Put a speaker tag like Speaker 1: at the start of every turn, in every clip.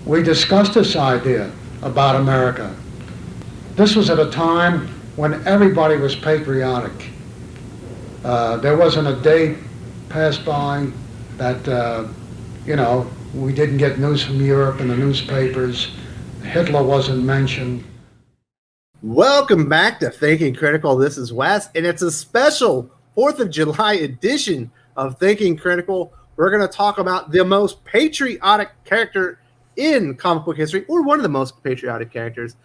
Speaker 1: we discussed this idea about America. This was at a time when everybody was patriotic. There wasn't a day passed by that, we didn't get news from Europe in the newspapers. Hitler wasn't mentioned.
Speaker 2: Welcome back to Thinking Critical. This is Wes, and it's a special 4th of July edition of Thinking Critical. We're going to talk about the most patriotic character in comic book history, or one of the most patriotic characters,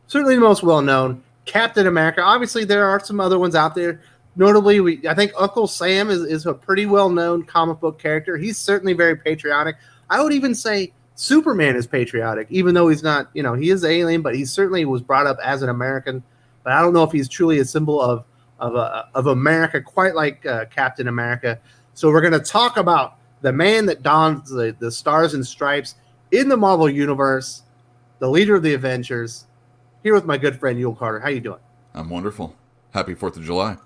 Speaker 2: certainly the most well-known, Captain America. Obviously, there are some other ones out there. Notably, I think Uncle Sam is a pretty well-known comic book character. He's certainly very patriotic. I would even say Superman is patriotic, even though he's not, he is alien, but he certainly was brought up as an American. But I don't know if he's truly a symbol of America, quite like Captain America. So we're going to talk about the man that dons the stars and stripes in the Marvel Universe, the leader of the Avengers, here with my good friend Yule Carter. How you doing?
Speaker 3: I'm wonderful. Happy 4th of July.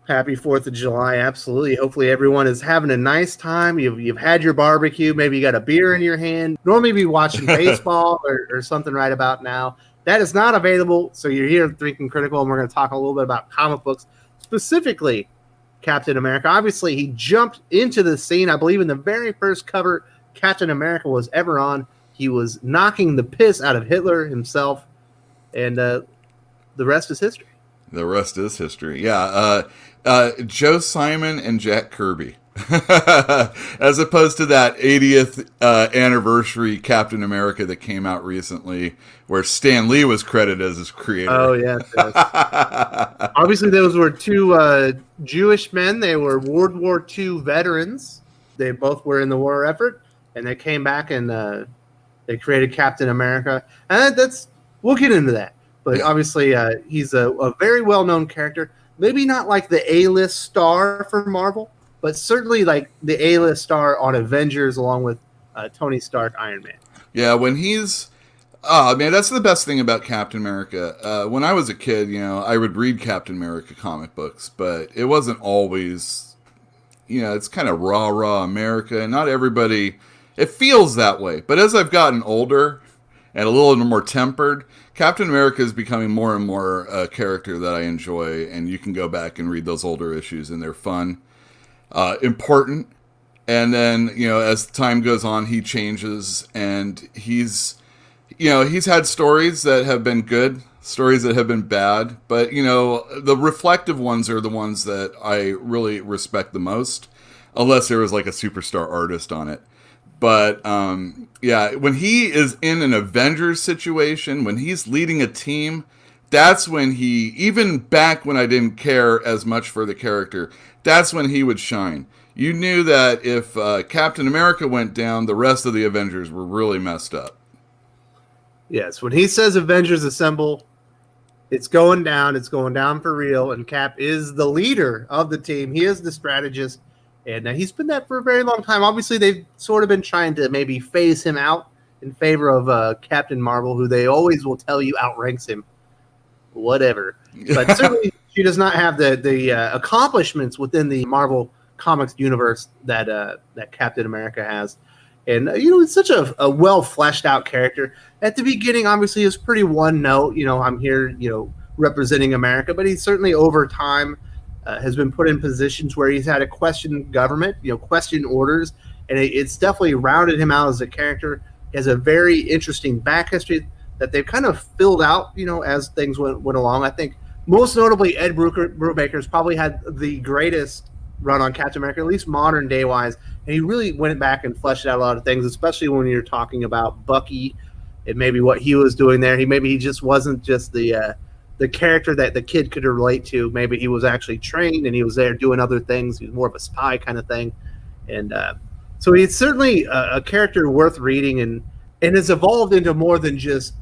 Speaker 2: Happy 4th of July, absolutely. Hopefully everyone is having a nice time. You've had your barbecue. Maybe you got a beer in your hand. Normally be watching baseball or something right about now. That is not available, so you're here Thinking Critical, and we're going to talk a little bit about comic books, specifically Captain America. Obviously, he jumped into the scene, I believe, in the very first cover Captain America was ever on. He was knocking the piss out of Hitler himself, and the rest is history.
Speaker 3: The rest is history. Yeah. Joe Simon and Jack Kirby. As opposed to that 80th anniversary Captain America that came out recently, where Stan Lee was credited as his creator.
Speaker 2: Oh, yes. Obviously, those were two Jewish men. They were World War II veterans. They both were in the war effort, and they came back and they created Captain America. And we'll get into that. But obviously, he's a very well-known character. Maybe not like the A-list star for Marvel, but certainly like the A-list star on Avengers along with Tony Stark, Iron Man.
Speaker 3: Yeah, when he's... Oh, man, that's the best thing about Captain America. When I was a kid, I would read Captain America comic books, but it wasn't always... it's kind of rah-rah America. Not everybody... It feels that way. But as I've gotten older and a little more tempered, Captain America is becoming more and more a character that I enjoy, and you can go back and read those older issues, and they're fun, important, and then, as time goes on, he changes, and he's had stories that have been good, stories that have been bad, but, the reflective ones are the ones that I really respect the most, unless there was like a superstar artist on it. But, when he is in an Avengers situation, when he's leading a team, that's when even back when I didn't care as much for the character, that's when he would shine. You knew that if Captain America went down, the rest of the Avengers were really messed up.
Speaker 2: Yes, when he says Avengers Assemble, it's going down for real, and Cap is the leader of the team. He is the strategist. And he's been that for a very long time. Obviously, they've sort of been trying to maybe phase him out in favor of Captain Marvel, who they always will tell you outranks him. Whatever. But certainly, she does not have the accomplishments within the Marvel Comics universe that Captain America has. And, it's such a well-fleshed-out character. At the beginning, obviously, it's pretty one-note. I'm here, representing America. But he's certainly, over time, has been put in positions where he's had to question government, question orders, and it's definitely rounded him out as a character. He has a very interesting back history that they've kind of filled out, as things went along. I think most notably Ed Brubaker's probably had the greatest run on Captain America, at least modern day wise, and he really went back and fleshed out a lot of things, especially when you're talking about Bucky and maybe what he was doing there. He just wasn't just the character that the kid could relate to. Maybe he was actually trained and he was there doing other things. He was more of a spy kind of thing. And so he's certainly a character worth reading and has evolved into more than just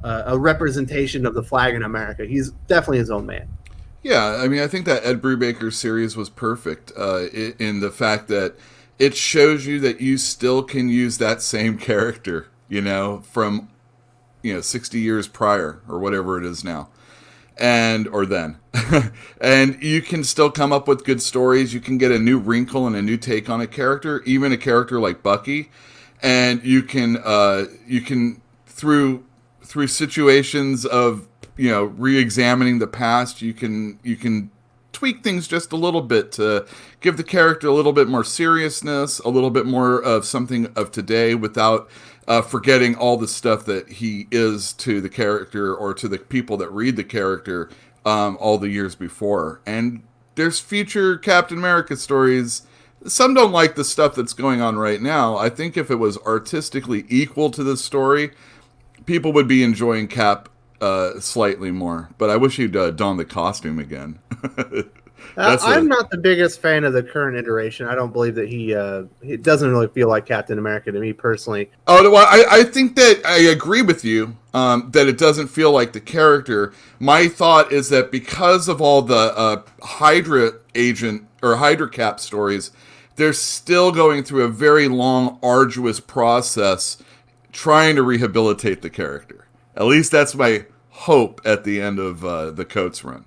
Speaker 2: a representation of the flag in America. He's definitely his own man.
Speaker 3: Yeah, I think that Ed Brubaker series was perfect in the fact that it shows you that you still can use that same character, from, 60 years prior or whatever it is now. Or then. And you can still come up with good stories. You can get a new wrinkle and a new take on a character, even a character like Bucky. and you can through situations of re-examining the past, you can tweak things just a little bit to give the character a little bit more seriousness, a little bit more of something of today, without forgetting all the stuff that he is to the character or to the people that read the character all the years before. And there's future Captain America stories. Some don't like the stuff that's going on right now. I think if it was artistically equal to the story, people would be enjoying Cap slightly more. But I wish he'd don the costume again.
Speaker 2: I'm not the biggest fan of the current iteration. I don't believe that he doesn't really feel like Captain America to me personally.
Speaker 3: Oh, well, I think that I agree with you that it doesn't feel like the character. My thought is that because of all the Hydra agent or Hydra Cap stories, they're still going through a very long, arduous process trying to rehabilitate the character. At least that's my hope at the end of the Coates run.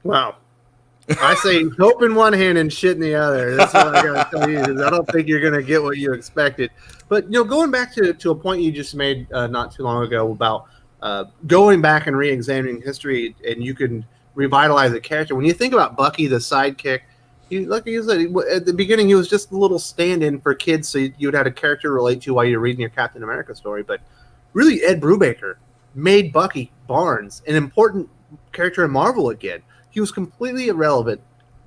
Speaker 2: Wow. I say hope in one hand and shit in the other. That's what I got to tell you. I don't think you're going to get what you expected. But, going back to a point you just made not too long ago about going back and re-examining history, and you can revitalize a character. When you think about Bucky, the sidekick, like you said, at the beginning, he was just a little stand-in for kids, so you'd have a character to relate to while you're reading your Captain America story. But really, Ed Brubaker made Bucky Barnes an important character in Marvel again. He was completely irrelevant,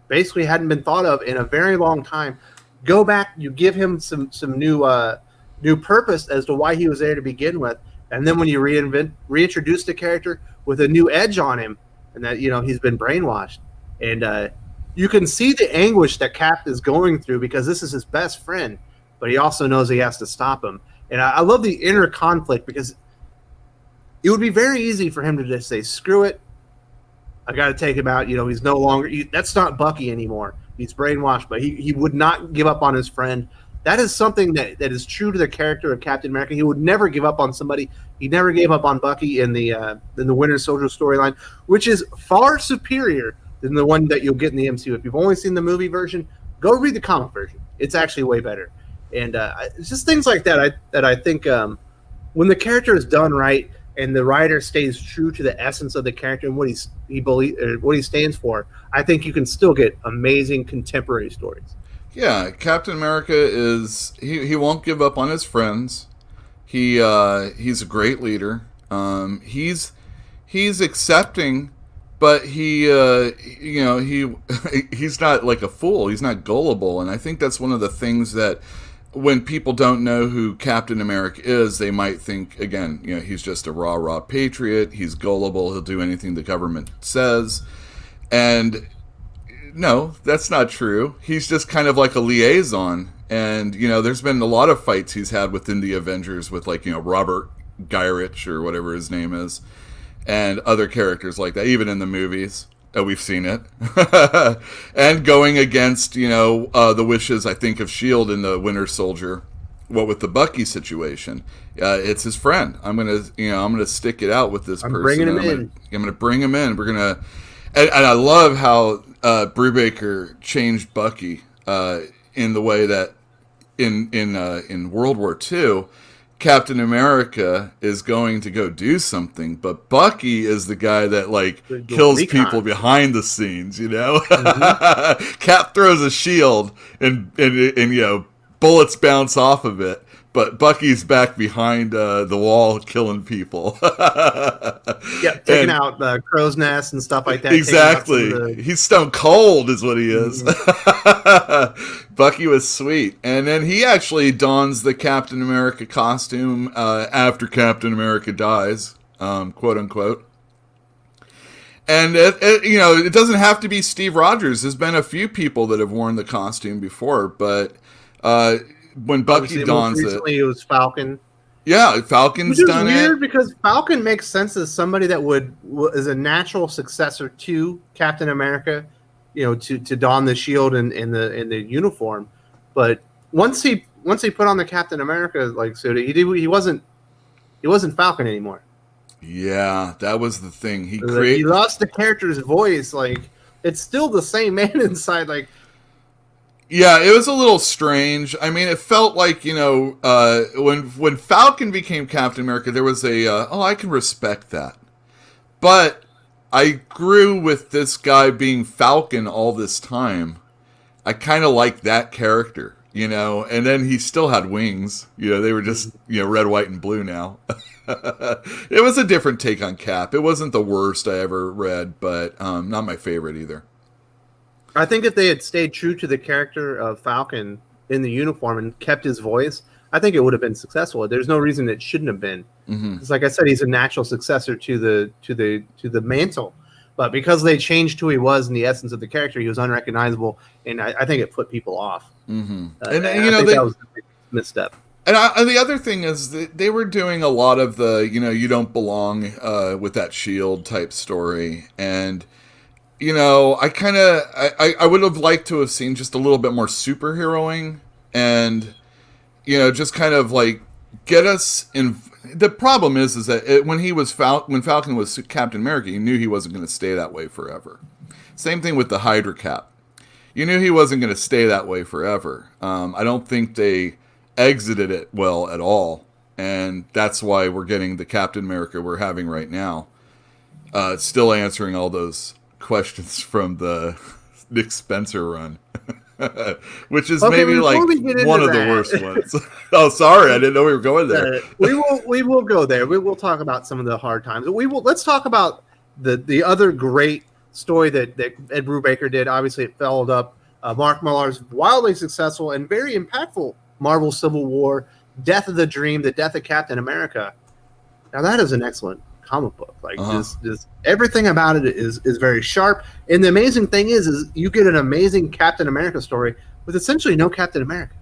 Speaker 2: basically hadn't been thought of in a very long time. Go back, you give him some new purpose as to why he was there to begin with, and then when you reintroduce the character with a new edge on him, and that he's been brainwashed, and you can see the anguish that Cap is going through because this is his best friend, but he also knows he has to stop him. And I love the inner conflict because it would be very easy for him to just say, "Screw it. I got to take him out." He's no longer. That's not Bucky anymore. He's brainwashed, but he would not give up on his friend. That is something that is true to the character of Captain America. He would never give up on somebody. He never gave up on Bucky in the Winter Soldier storyline, which is far superior than the one that you'll get in the MCU. If you've only seen the movie version, go read the comic version. It's actually way better. And it's just things like that I think when the character is done right, and the writer stays true to the essence of the character and what what he stands for, I think you can still get amazing contemporary stories.
Speaker 3: Yeah, Captain America is he won't give up on his friends. He's a great leader. He's accepting, but he's not like a fool. He's not gullible, and I think that's one of the things that, when people don't know who Captain America is, they might think, again, he's just a rah-rah patriot. He's gullible. He'll do anything the government says. And no, that's not true. He's just kind of like a liaison. And, there's been a lot of fights he's had within the Avengers with, Robert Gyrich or whatever his name is, and other characters like that, even in the movies. We've seen it. And going against, the wishes, I think, of S.H.I.E.L.D. in the Winter Soldier. What with the Bucky situation? It's his friend. I'm gonna stick it out with this person.
Speaker 2: Bringing him in.
Speaker 3: I'm gonna bring him in. We're gonna, and I love how Brubaker changed Bucky in the way that in World War II, Captain America is going to go do something, but Bucky is the guy that kills people behind the scenes. Mm-hmm. Cap throws a shield and bullets bounce off of it, but Bucky's back behind the wall killing people.
Speaker 2: Taking out the crow's nest and stuff like that.
Speaker 3: Exactly. He's stone cold is what he is. Mm-hmm. Bucky was sweet. And then he actually dons the Captain America costume after Captain America dies, quote unquote. And it doesn't have to be Steve Rogers. There's been a few people that have worn the costume before, but when Bucky dons
Speaker 2: recently, it was Falcon.
Speaker 3: Yeah, Falcon's done it. Which is weird
Speaker 2: because Falcon makes sense as somebody that is a natural successor to Captain America, to don the shield and the uniform. But once he put on the Captain America suit, he wasn't Falcon anymore.
Speaker 3: Yeah, that was the thing.
Speaker 2: He lost the character's voice. It's still the same man inside.
Speaker 3: Yeah, it was a little strange. I mean, it felt like, when Falcon became Captain America, there was I can respect that. But I grew with this guy being Falcon all this time. I kind of like that character, and then he still had wings. They were just, red, white, and blue now. It was a different take on Cap. It wasn't the worst I ever read, but not my favorite either.
Speaker 2: I think if they had stayed true to the character of Falcon in the uniform and kept his voice, I think it would have been successful. There's no reason it shouldn't have been. Because, like I said, he's a natural successor to the mantle. But because they changed who he was in the essence of the character, he was unrecognizable, and I think it put people off.
Speaker 3: And
Speaker 2: I think that was a misstep.
Speaker 3: And the other thing is that they were doing a lot of the, you don't belong with that shield type story. And, I would have liked to have seen just a little bit more superheroing and, just kind of like get us in. The problem is that when Falcon was Captain America, you knew he wasn't going to stay that way forever. Same thing with the Hydra Cap. You knew he wasn't going to stay that way forever. I don't think they exited it well at all, and that's why we're getting the Captain America we're having right now. Still answering all those questions from the Nick Spencer run. Which is maybe like one of the worst ones. Oh, sorry, I didn't know we were going there.
Speaker 2: We will go there. We will talk about some of the hard times. Let's talk about the other great story that Ed Brubaker did. Obviously, it followed up Mark Millar's wildly successful and very impactful Marvel Civil War, Death of the Dream, the Death of Captain America. Now that is an excellent comic book. Like just everything about it is very sharp. And the amazing thing is you get an amazing Captain America story with essentially no Captain America.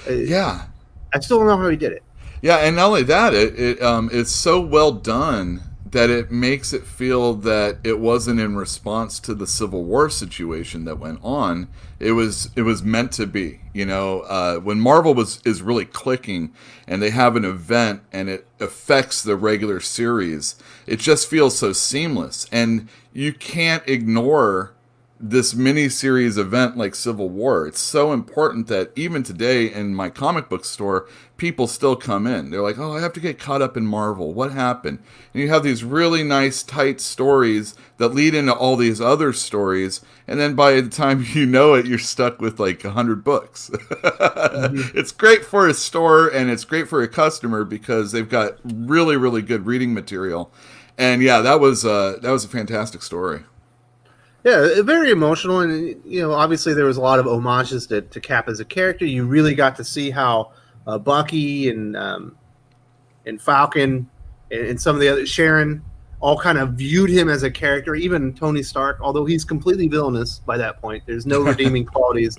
Speaker 3: Yeah,
Speaker 2: I still don't know how he did it.
Speaker 3: Yeah, and not only that, it's so well done that it makes it feel that it wasn't in response to the Civil War situation that went on. It was meant to be. When Marvel is really clicking and they have an event and it affects the regular series, it just feels so seamless. And you can't ignore this mini-series event like Civil War. It's so important that even today in my comic book store, people still come in. They're like, oh, I have to get caught up in Marvel. What happened? And you have these really nice, tight stories that lead into all these other stories. And then by the time you know it, you're stuck with like 100 books. It's great for a store and it's great for a customer because they've got really, really good reading material. And yeah, that was a fantastic story.
Speaker 2: Yeah, very emotional, and obviously there was a lot of homages to Cap as a character. You really got to see how Bucky and Falcon and some of the other Sharon all kind of viewed him as a character. Even Tony Stark, although he's completely villainous by that point, there's no redeeming qualities.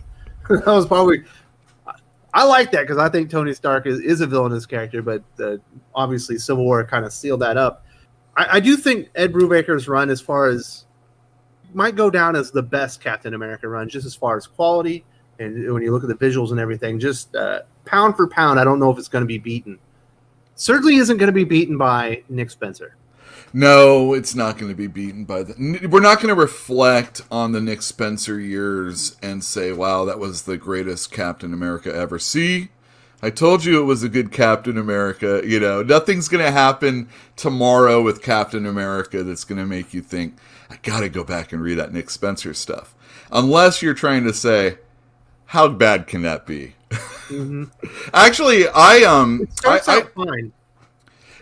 Speaker 2: That was probably I like that because I think Tony Stark is a villainous character, but obviously Civil War kind of sealed that up. I do think Ed Brubaker's run, as far as might go down as the best Captain America run, just as far as quality and when you look at the visuals and everything, just pound for pound, I don't know if it's going to be beaten. Certainly isn't going to be beaten by Nick Spencer.
Speaker 3: No, it's not going to be beaten by we're not going to reflect on the Nick Spencer years and say, wow, that was the greatest Captain America ever. See, I told you it was a good Captain America. Nothing's going to happen tomorrow with Captain America that's going to make you think, I got to go back and read that Nick Spencer stuff. Unless you're trying to say, how bad can that be? Mm-hmm. Actually,
Speaker 2: it starts out fine.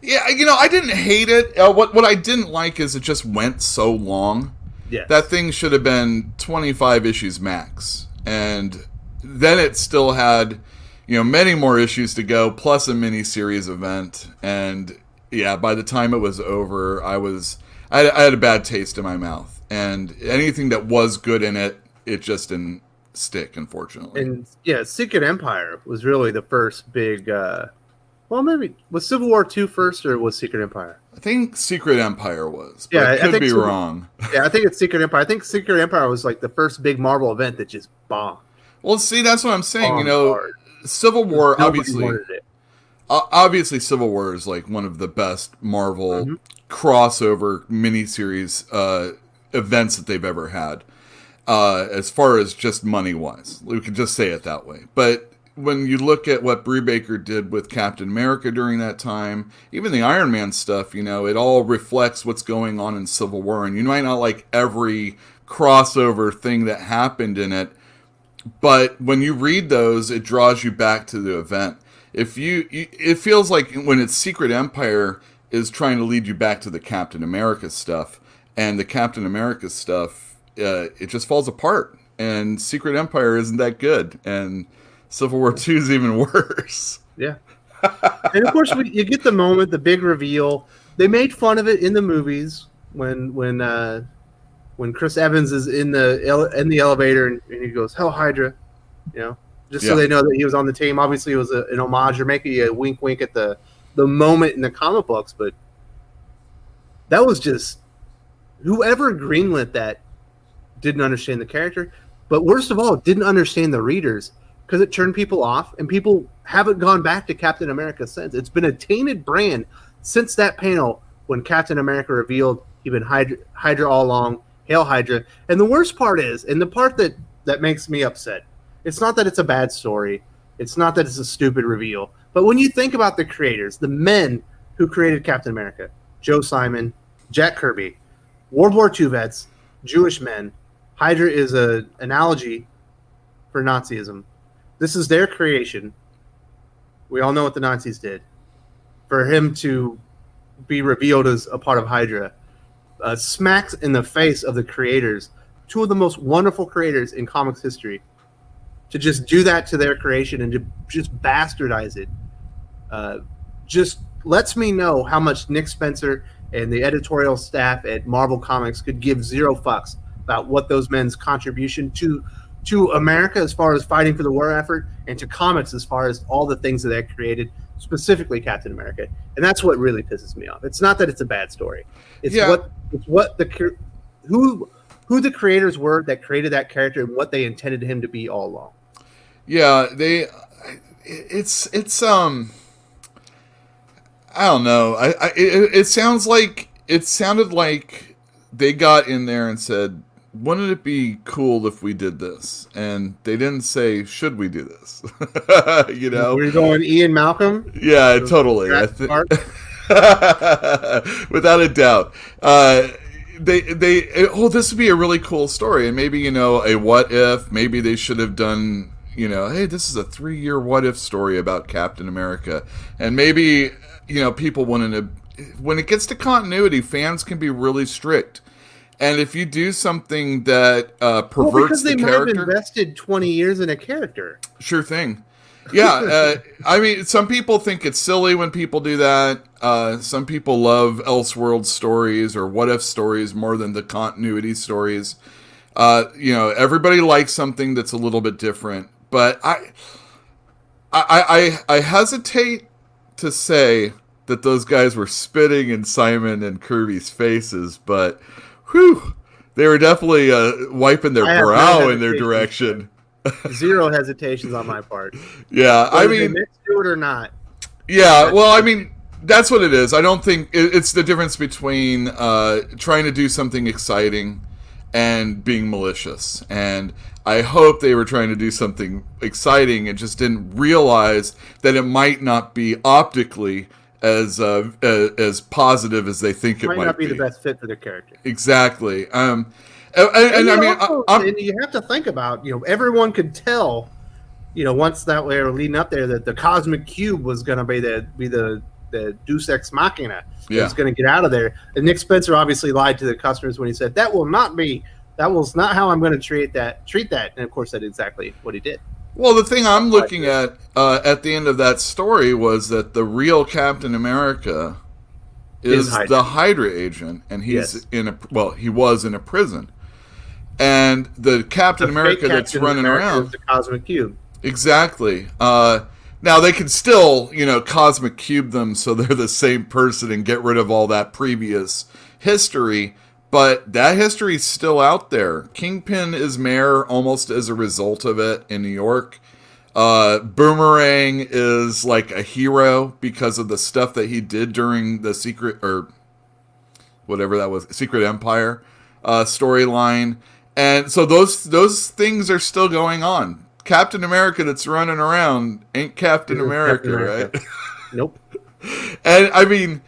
Speaker 3: Yeah, I didn't hate it. What I didn't like is it just went so long.
Speaker 2: Yes.
Speaker 3: That thing should have been 25 issues max. And then it still had, many more issues to go, plus a mini-series event. And, yeah, by the time it was over, I had a bad taste in my mouth. And anything that was good in it, it just didn't stick, unfortunately.
Speaker 2: And, yeah, Secret Empire was really the first big... well, maybe was Civil War 2 first, or was Secret Empire?
Speaker 3: I think Secret Empire was, but I could be wrong.
Speaker 2: Yeah, I think it's Secret Empire. I think Secret Empire was like the first big Marvel event that just bombed.
Speaker 3: Well, see, that's what I'm saying. Civil War, obviously, Civil War is like one of the best Marvel crossover miniseries events that they've ever had. as far as just money-wise. We could just say it that way. But when you look at what Brubaker did with Captain America during that time, even the Iron Man stuff, you know, it all reflects what's going on in Civil War. And you might not like every crossover thing that happened in it, but when you read those, it draws you back to the event. It feels like when it's Secret Empire is trying to lead you back to the Captain America stuff, and the Captain America stuff, it just falls apart. And Secret Empire isn't that good, and Civil War II is even worse.
Speaker 2: Yeah. And of course, you get the moment, the big reveal. They made fun of it in the movies when Chris Evans is in the elevator and he goes, "Hell, Hydra," you know, just so they know that he was on the team. Obviously, it was an homage or maybe a wink at the moment in the comic books, but that was just whoever greenlit that didn't understand the character, but worst of all, didn't understand the readers. Because it turned people off, and people haven't gone back to Captain America since. It's been a tainted brand since that panel when Captain America revealed he'd been Hydra all along, Hail Hydra. And the worst part is, and the part that makes me upset, it's not that it's a bad story, it's not that it's a stupid reveal, but when you think about the creators, the men who created Captain America, Joe Simon, Jack Kirby, World War II vets, Jewish men, Hydra is an analogy for Nazism. This is their creation. We all know what the Nazis did. For him to be revealed as a part of Hydra smacks in the face of the creators, two of the most wonderful creators in comics history, to just do that to their creation and to just bastardize it. Just lets me know how much Nick Spencer and the editorial staff at Marvel Comics could give zero fucks about what those men's contribution to America as far as fighting for the war effort, and to comics as far as all the things that they created, specifically Captain America. And that's what really pisses me off. It's not that it's a bad story. It's who the creators were that created that character and what they intended him to be all along.
Speaker 3: Yeah, it's I don't know. It sounded like they got in there and said, wouldn't it be cool if we did this? And they didn't say, should we do this? You know?
Speaker 2: We're going Ian Malcolm?
Speaker 3: Yeah, totally. Without a doubt. This would be a really cool story. And maybe, you know, a what if, maybe they should have done, you know, hey, this is a 3-year what if story about Captain America. And maybe, you know, people wouldn't have, when it gets to continuity, fans can be really strict. And if you do something that perverts the character... Because they might have
Speaker 2: invested 20 years in a character.
Speaker 3: Sure thing. Yeah, I mean, some people think it's silly when people do that. Some people love Elseworld stories or what-if stories more than the continuity stories. You know, everybody likes something that's a little bit different. But I hesitate to say that those guys were spitting in Simon and Kirby's faces, but... Whew, they were definitely wiping their brow in their direction.
Speaker 2: Zero hesitations on my part.
Speaker 3: Yeah,
Speaker 2: I mean, do it or not.
Speaker 3: Yeah, well, I mean, that's what it is. I don't think it's the difference between trying to do something exciting and being malicious. And I hope they were trying to do something exciting and just didn't realize that it might not be optically as positive as they think it might
Speaker 2: not be the best fit for their character.
Speaker 3: Exactly. And
Speaker 2: I mean, you have to think about, you know, everyone could tell, you know, once that way or leading up there that the cosmic cube was going to be the Deus Ex Machina. Yeah. It's going to get out of there. And Nick Spencer obviously lied to the customers when he said that was not how I'm going to treat that. And of course, that's exactly what he did.
Speaker 3: Well, the thing I'm looking at the end of that story was that the real Captain America is the Hydra agent, and he's he was in a prison. And the Captain America that's running around
Speaker 2: is the Cosmic Cube.
Speaker 3: Exactly. Now they can still, you know, Cosmic Cube them so they're the same person and get rid of all that previous history. But that history's still out there. Kingpin is mayor almost as a result of it in New York. Boomerang is like a hero because of the stuff that he did during the Secret Empire storyline. And so those things are still going on. Captain America that's running around ain't Captain America, right?
Speaker 2: Nope.
Speaker 3: And I mean,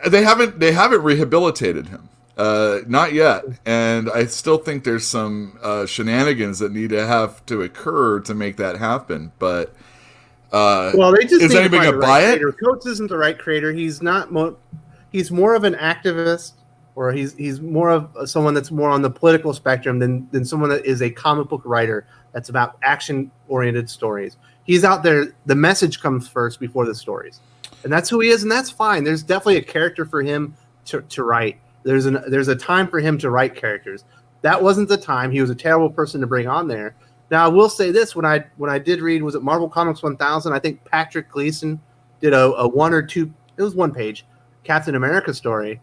Speaker 3: they haven't rehabilitated him, not yet. And I still think there's some shenanigans that need to have to occur to make that happen. But
Speaker 2: well, they just
Speaker 3: is anybody going to buy it?
Speaker 2: Coates isn't the right creator. He's not. He's more of an activist, or he's more of someone that's more on the political spectrum than someone that is a comic book writer that's about action-oriented stories. He's out there. The message comes first before the stories, and that's who he is, and that's fine. There's definitely a character for him to write. There's a time for him to write characters. That wasn't the time. He was a terrible person to bring on there. Now, I will say this: when I did read, was it Marvel Comics 1000? I think Patrick Gleason did a one or two. It was one page Captain America story.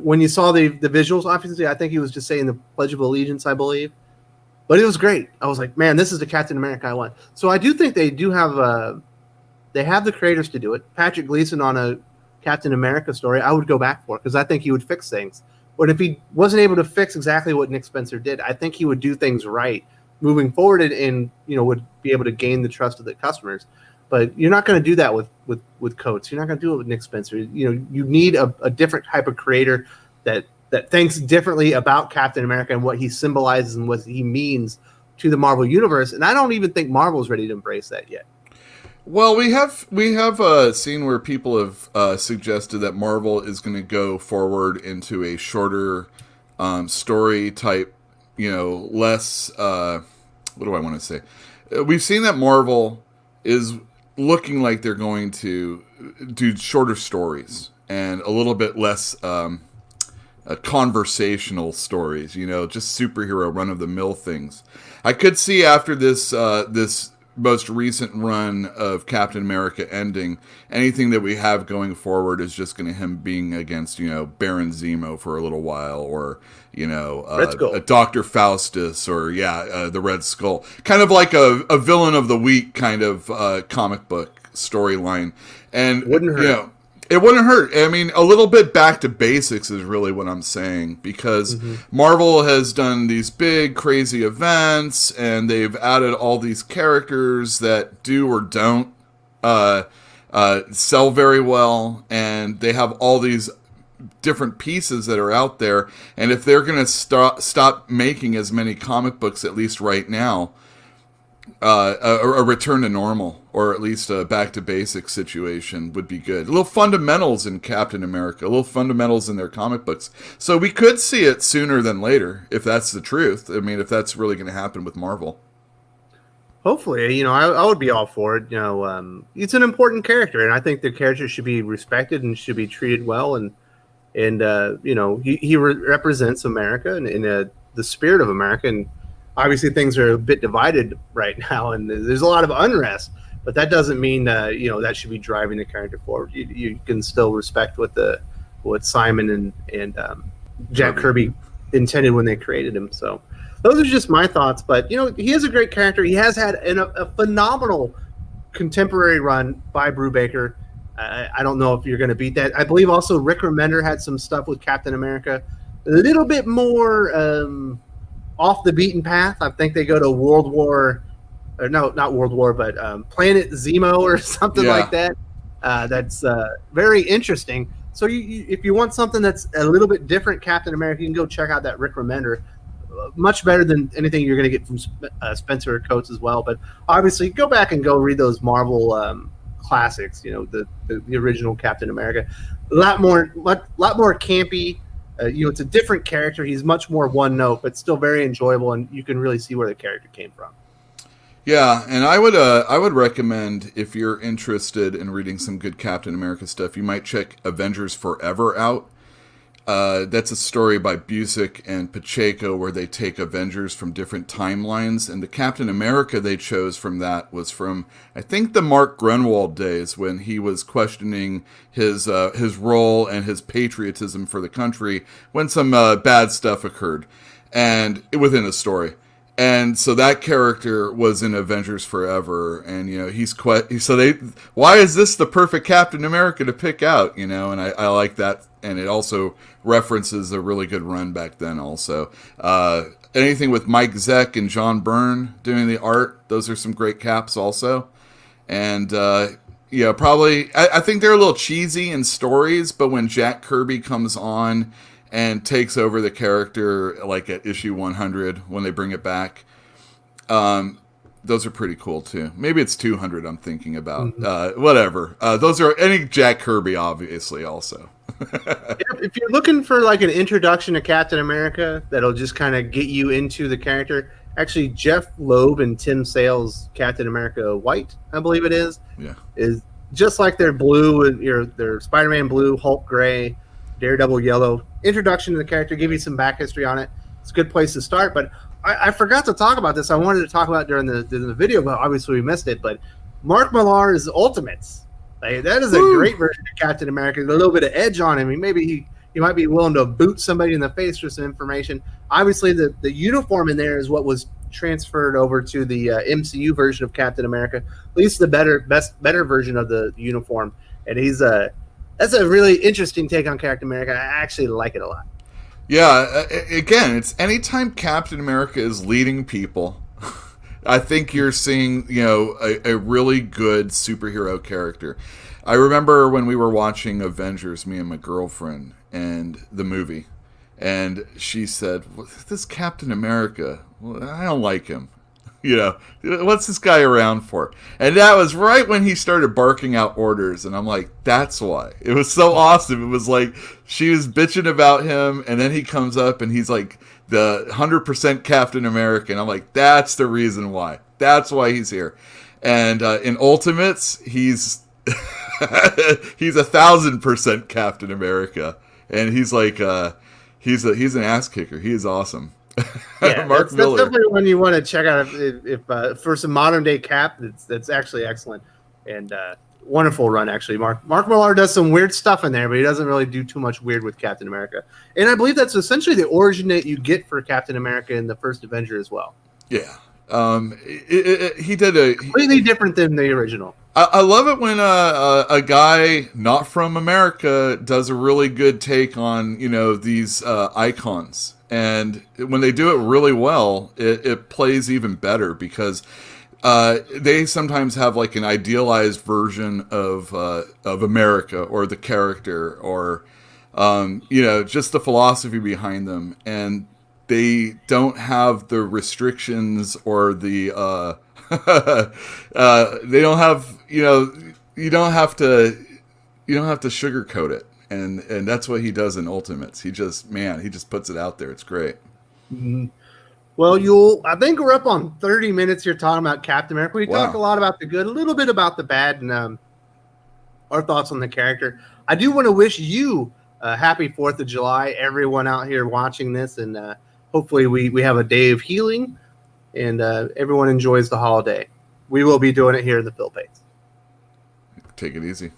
Speaker 2: When you saw the visuals, obviously, I think he was just saying the Pledge of Allegiance, I believe. But it was great. I was like, man, this is the Captain America I want. So I do think they do have they have the creators to do it. Patrick Gleason on a Captain America story, I would go back for, because I think he would fix things. But if he wasn't able to fix exactly what Nick Spencer did, I think he would do things right moving forward and would be able to gain the trust of the customers. But you're not going to do that with Coates. You're not going to do it with Nick Spencer. You need a different type of creator that thinks differently about Captain America and what he symbolizes and what he means to the Marvel Universe. And I don't even think Marvel's ready to embrace that yet.
Speaker 3: Well, we have seen where people have suggested that Marvel is going to go forward into a shorter story type, less. What do I want to say? We've seen that Marvel is looking like they're going to do shorter stories and a little bit less conversational stories, just superhero run-of-the-mill things. I could see after this most recent run of Captain America ending, anything that we have going forward is just going to him being against, Baron Zemo for a little while, or, Dr. Faustus, or, the Red Skull. Kind of like a villain of the week kind of comic book storyline. And,
Speaker 2: wouldn't hurt.
Speaker 3: It wouldn't hurt. I mean, a little bit back to basics is really what I'm saying, because Marvel has done these big, crazy events, and they've added all these characters that do or don't sell very well, and they have all these different pieces that are out there, and if they're going to stop making as many comic books, at least right now, a return to normal, or at least a back to basics situation would be good. A little fundamentals in Captain America, a little fundamentals in their comic books. So we could see it sooner than later, if that's the truth. I mean, if that's really going to happen with Marvel.
Speaker 2: Hopefully, I would be all for it. It's an important character, and I think the character should be respected and should be treated well. And he represents America and the spirit of America. And obviously, things are a bit divided right now, and there's a lot of unrest. But that doesn't mean that should be driving the character forward. You can still respect what Simon and Jack Kirby intended when they created him. So those are just my thoughts. But he is a great character. He has had a phenomenal contemporary run by Brubaker. I don't know if you're going to beat that. I believe also Rick Remender had some stuff with Captain America, a little bit more off the beaten path. I think they go to Planet Zemo or something like that. That's very interesting. So if you want something that's a little bit different, Captain America, you can go check out that Rick Remender. Much better than anything you're going to get from Spencer Coates as well. But obviously, go back and go read those Marvel classics. The original Captain America. A lot more campy. It's a different character. He's much more one note, but still very enjoyable, and you can really see where the character came from.
Speaker 3: Yeah, and I would recommend, if you're interested in reading some good Captain America stuff, you might check Avengers Forever out. That's a story by Busiek and Pacheco where they take Avengers from different timelines, and the Captain America they chose from that was from, I think, the Mark Grunwald days, when he was questioning his role and his patriotism for the country when some bad stuff occurred, and within the story. And so that character was in Avengers Forever, and why is this the perfect Captain America to pick out? And I like that, and it also references a really good run back then. Also, anything with Mike Zeck and John Byrne doing the art, those are some great caps also. And probably I think they're a little cheesy in stories, but when Jack Kirby comes on and takes over the character, like at issue 100 when they bring it back, those are pretty cool too. Maybe it's 200 I'm thinking about. Whatever. Those are any Jack Kirby, obviously, also.
Speaker 2: If you're looking for like an introduction to Captain America that'll just kind of get you into the character, actually Jeff Loeb and Tim Sale's Captain America White, I believe it is just like their blue and their Spider-Man blue, Hulk gray, Daredevil yellow. Introduction to the character, give you some back history on it. It's a good place to start. But I forgot to talk about this. I wanted to talk about it during the video, but obviously we missed it. But Mark Millar's Ultimates, like, that is a great version of Captain America. A little bit of edge on him. He might be willing to boot somebody in the face for some information. Obviously, the uniform in there is what was transferred over to the MCU version of Captain America. At least the better version of the uniform. And that's a really interesting take on Captain America. I actually like it a lot.
Speaker 3: Yeah, again, it's anytime Captain America is leading people, I think you're seeing, a really good superhero character. I remember when we were watching Avengers, me and my girlfriend, and the movie, and she said, "This Captain America, well, I don't like him. What's this guy around for?" And that was right when he started barking out orders, and I'm like, that's why. It was so awesome. It was like she was bitching about him, and then he comes up and he's like the 100% Captain America, and I'm like, that's the reason why. That's why he's here. And in Ultimates, he's he's 1,000% Captain America, and he's like he's an ass kicker. He is awesome.
Speaker 2: Yeah,
Speaker 3: Mark
Speaker 2: that's
Speaker 3: Millar.
Speaker 2: definitely one you want to check out if for some modern day Cap. That's actually excellent and wonderful run. Actually, Mark Millar does some weird stuff in there, but he doesn't really do too much weird with Captain America. And I believe that's essentially the origin that you get for Captain America in the first Avenger as well.
Speaker 3: Yeah, he did a
Speaker 2: completely different than the original.
Speaker 3: I love it when a guy not from America does a really good take on these icons. And when they do it really well, it plays even better because they sometimes have like an idealized version of America or the character or just the philosophy behind them, and they don't have the restrictions or the they don't have you don't have to sugarcoat it. And that's what he does in Ultimates. He just puts it out there. It's great.
Speaker 2: Mm-hmm. Well, I think we're up on 30 minutes here talking about Captain America. We talked a lot about the good, a little bit about the bad, and our thoughts on the character. I do want to wish you a happy 4th of July, everyone out here watching this, and hopefully we have a day of healing, and everyone enjoys the holiday. We will be doing it here in the Philippines.
Speaker 3: Take it easy.